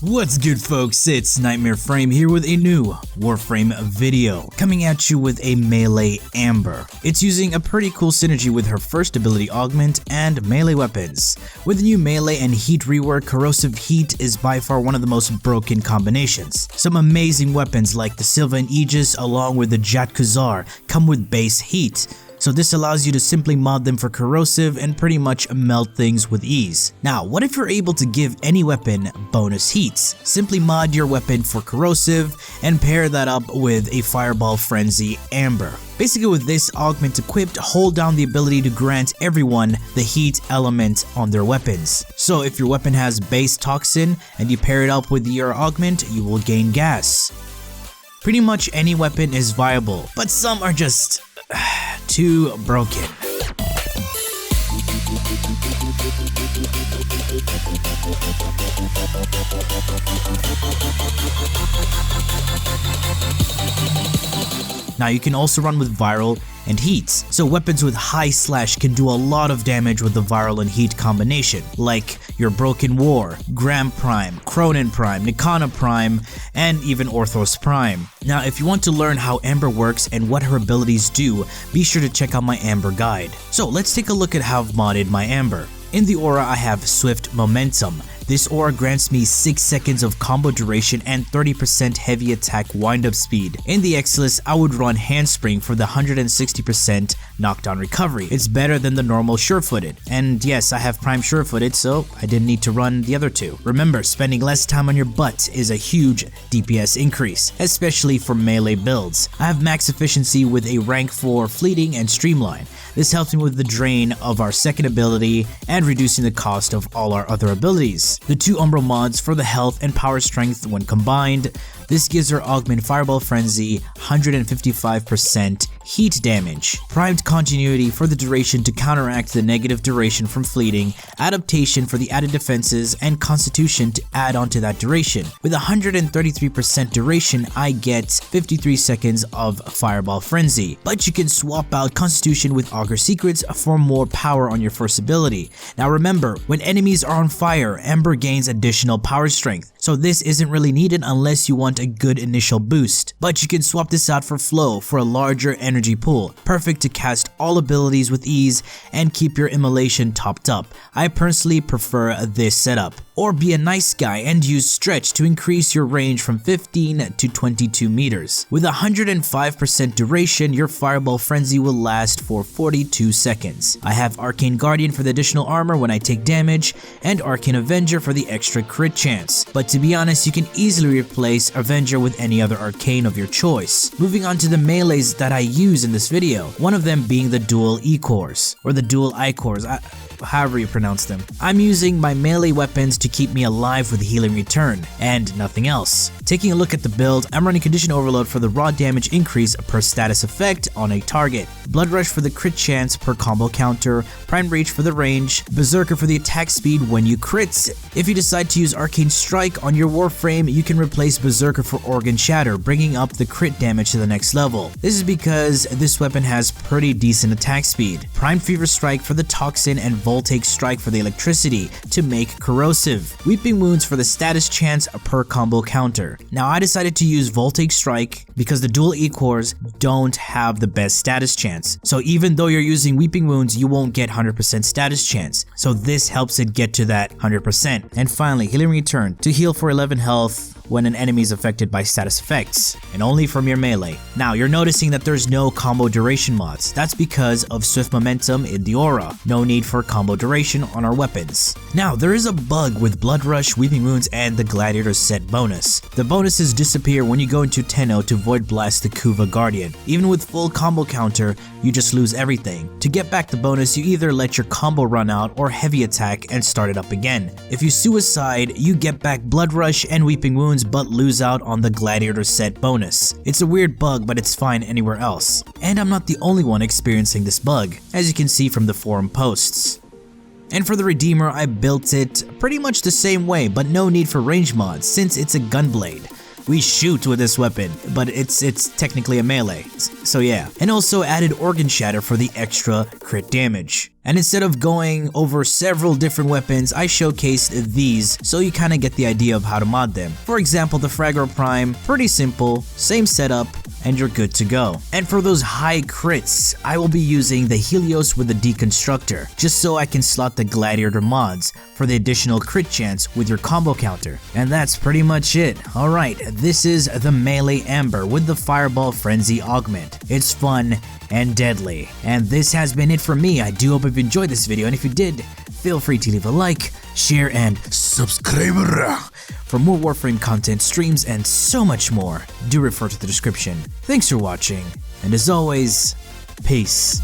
What's good, folks? It's KnightmareFrame here with a new Warframe video, coming at you with a melee Ember. It's using a pretty cool synergy with her first ability augment and melee weapons. With the new melee and heat rework, corrosive heat is by far one of the most broken combinations. Some amazing weapons like the Sylvan Aegis along with the Jat Kuzar come with base heat. So this allows you to simply mod them for corrosive and pretty much melt things with ease. Now, what if you're able to give any weapon bonus heats? Simply mod your weapon for corrosive and pair that up with a Fireball Frenzy Ember. Basically, with this augment equipped, hold down the ability to grant everyone the heat element on their weapons. So if your weapon has base toxin and you pair it up with your augment, you will gain gas. Pretty much any weapon is viable, but some are just too broken. Now you can also run with viral and heats, so weapons with high slash can do a lot of damage with the viral and heat combination, like your Broken War, Gram Prime, Cronin Prime, Nikana Prime, and even Orthos Prime. Now if you want to learn how Ember works and what her abilities do, be sure to check out my Ember guide. So let's take a look at how I've modded my Ember. In the aura I have Swift Momentum. This aura grants me 6 seconds of combo duration and 30% heavy attack windup speed. In the Exilus, I would run Handspring for the 160% knockdown recovery. It's better than the normal Surefooted. And yes, I have Prime Surefooted, so I didn't need to run the other two. Remember, spending less time on your butt is a huge DPS increase, especially for melee builds. I have max efficiency with a rank 4 Fleeting and Streamline. This helps me with the drain of our second ability and reducing the cost of all our other abilities. The two Umbral mods for the health and power strength when combined, this gives her augment Fireball Frenzy 155% heat damage, primed continuity for the duration to counteract the negative duration from fleeting, adaptation for the added defenses, and constitution to add onto that duration. With 133% duration, I get 53 seconds of Fireball Frenzy, but you can swap out constitution with Augur Secrets for more power on your first ability. Now remember, when enemies are on fire, Ember gains additional power strength, so this isn't really needed unless you want a good initial boost. But you can swap this out for Flow for a larger energy pool, perfect to cast all abilities with ease and keep your immolation topped up. I personally prefer this setup. Or be a nice guy and use Stretch to increase your range from 15 to 22 meters. With 105% duration, your Fireball Frenzy will last for 42 seconds. I have Arcane Guardian for the additional armor when I take damage, and Arcane Avenger for the extra crit chance. But to be honest, you can easily replace Avenger with any other arcane of your choice. Moving on to the melees that I use in this video, one of them being the dual E-cores, or the dual I-cores, however you pronounce them. I'm using my melee weapons to keep me alive with healing return, and nothing else. Taking a look at the build, I'm running Condition Overload for the raw damage increase per status effect on a target, Blood Rush for the crit chance per combo counter, Prime Reach for the range, Berserker for the attack speed when you crits. If you decide to use Arcane Strike on your Warframe, you can replace Berserker for Organ Shatter, bringing up the crit damage to the next level. This is because this weapon has pretty decent attack speed. Prime Fever Strike for the toxin and Voltaic Strike for the electricity to make corrosive. Weeping Wounds for the status chance per combo counter. Now I decided to use Voltaic Strike because the dual E-cores don't have the best status chance. So even though you're using Weeping Wounds, you won't get 100% status chance. So this helps it get to that 100%. And finally, Healing Return to heal for 11 health when an enemy is affected by status effects, and only from your melee. Now you're noticing that there's no combo duration mods. That's because of Swift Momentum in the aura. No need for combo duration on our weapons. Now there is a bug with Blood Rush, Weeping Wounds, and the Gladiator set bonus. The bonuses disappear when you go into Tenno to Void Blast the Kuva Guardian. Even with full combo counter, you just lose everything. To get back the bonus, you either let your combo run out or heavy attack and start it up again. If you suicide, you get back Blood Rush and Weeping Wounds but lose out on the Gladiator set bonus. It's a weird bug, but it's fine anywhere else. And I'm not the only one experiencing this bug, as you can see from the forum posts. And for the Redeemer, I built it pretty much the same way, but no need for range mods since it's a gunblade. We shoot with this weapon, but it's technically a melee, so yeah. And also added Organ Shatter for the extra crit damage. And instead of going over several different weapons, I showcased these so you kinda get the idea of how to mod them. For example, the Fragor Prime, pretty simple, same setup, and you're good to go. And for those high crits, I will be using the Helios with the Deconstructor, just so I can slot the Gladiator mods for the additional crit chance with your combo counter. And that's pretty much it. Alright, this is the Melee Ember with the Fireball Frenzy Augment. It's fun and deadly. And this has been it for me. I do hope you've enjoyed this video, and if you did, feel free to leave a like, share, and subscribe. For more Warframe content, streams, and so much more, do refer to the description. Thanks for watching, and as always, peace.